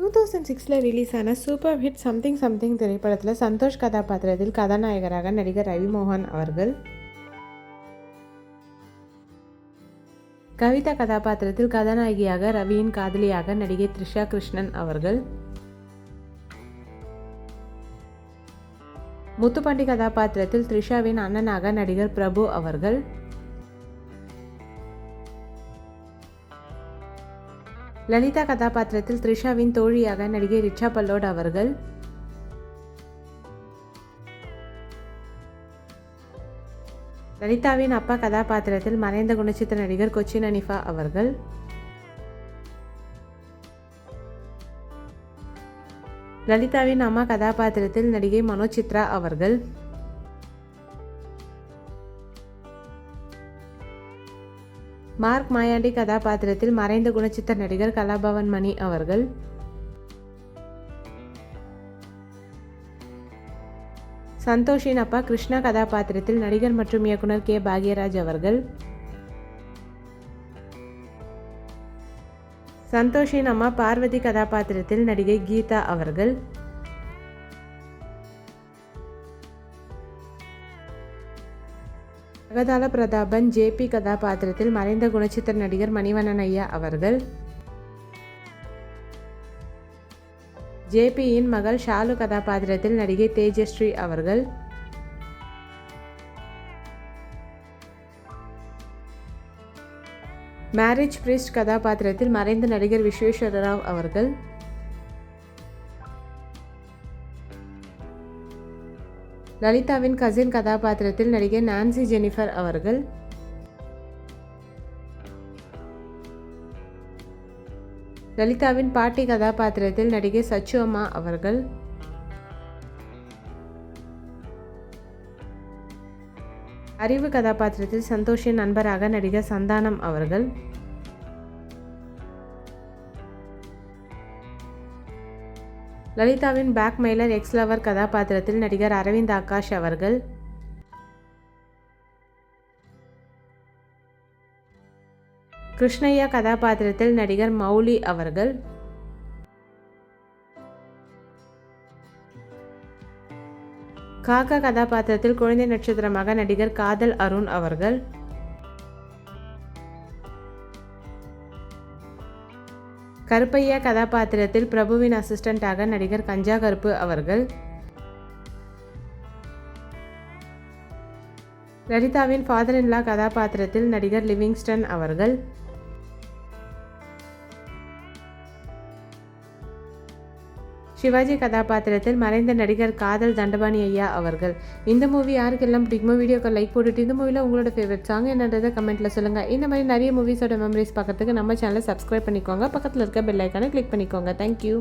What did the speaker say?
2006 release ஆன super hit something something திரைப்படத்தில் சந்தோஷ் கதாபாத்திரத்தில் கதாநாயகராக நடிகர் ரவிமோகன் அவர்கள், கவிதா கதாபாத்திரத்தில் கதாநாயகியாக ரவியின் காதலியாக நடிகை த்ரிஷா கிருஷ்ணன் அவர்கள், முத்துப்பாண்டி கதாபாத்திரத்தில் த்ரிஷாவின் அண்ணனாக நடிகர் பிரபு அவர்கள், லலிதா கதாபாத்திரத்தில் த்ரிஷாவின் தோழியாக நடிகை ரிச்சா பல்லோட் அவர்கள், லலிதாவின் அப்பா கதாபாத்திரத்தில் மறைந்த குணச்சித்திர நடிகர் கொச்சின் அனிஃபா அவர்கள், லலிதாவின் அம்மா கதாபாத்திரத்தில் நடிகை மனோஜ் சித்ரா அவர்கள், மார்க் மாயாண்டி கதாபாத்திரத்தில் மறைந்த குணச்சித்திர நடிகர் கலாபவன் மணி அவர்கள், சந்தோஷின் அப்பா கிருஷ்ணா கதாபாத்திரத்தில் நடிகர் மற்றும் இயக்குனர் கே பாக்யராஜ் அவர்கள், சந்தோஷின் அம்மா பார்வதி கதாபாத்திரத்தில் நடிகை கீதா அவர்கள், ஜெகதால பிரதாபன் ஜேபி கதாபாத்திரத்தில் மறைந்த குணச்சித்திர நடிகர் மணிவண்ணன் ஐயா அவர்கள், ஜேபியின் மகள் ஷாலு கதாபாத்திரத்தில் நடிகை தேஜஸ்ரீ அவர்கள், மேரேஜ் பிரிஸ்ட் கதாபாத்திரத்தில் மறைந்த நடிகர் விஸ்வேஸ்வர ராவ் அவர்கள், லலிதாவின் கசின் கதாபாத்திரத்தில் நடிகை நான்சி ஜெனிஃபர் அவர்கள், லலிதாவின் பாட்டி கதாபாத்திரத்தில் நடிகை சச்சு அம்மா அவர்கள், அறிவு கதாபாத்திரத்தில் சந்தோஷின் நண்பராக நடிகர் சந்தானம் அவர்கள், லலிதாவின் பேக்மெயிலர் எக்ஸ் லவர் கதாபாத்திரத்தில் நடிகர் அரவிந்த் ஆகாஷ் அவர்கள், கிருஷ்ணய்யா கதாபாத்திரத்தில் நடிகர் மௌலி அவர்கள், காக்கா கதாபாத்திரத்தில் குழந்தை நட்சத்திரமாக நடிகர் காதல் அருண் அவர்கள், கருப்பையா கதாபாத்திரத்தில் பிரபுவின் அசிஸ்டண்டாக நடிகர் கஞ்சா கருப்பு அவர்கள், லலிதாவின் ஃபாதர் இன் லா கதாபாத்திரத்தில் நடிகர் லிவிங்ஸ்டன் அவர்கள், சிவாஜி கதாபாத்திரத்தில் மறைந்த நடிகர் காதல் தண்டபாணி ஐயா அவர்கள். இந்த மூவி யாருக்கெல்லாம் பிடிக்குமோ வீடியோக்கு லைக் போட்டுட்டு இந்த மூவியில் உங்களோட ஃபேவரட் சாங் என்னன்றதை கமெண்ட்டில் சொல்லுங்கள். இந்த மாதிரி நிறைய மூவிஸோட மெமரிஸ் பார்க்கறதுக்கு நம்ம சேனலை சப்ஸ்கிரைப் பண்ணிக்கோங்க. பக்கத்தில் இருக்க பெல் ஐக்கானை கிளிக் பண்ணிக்கோங்க. தேங்க்யூ.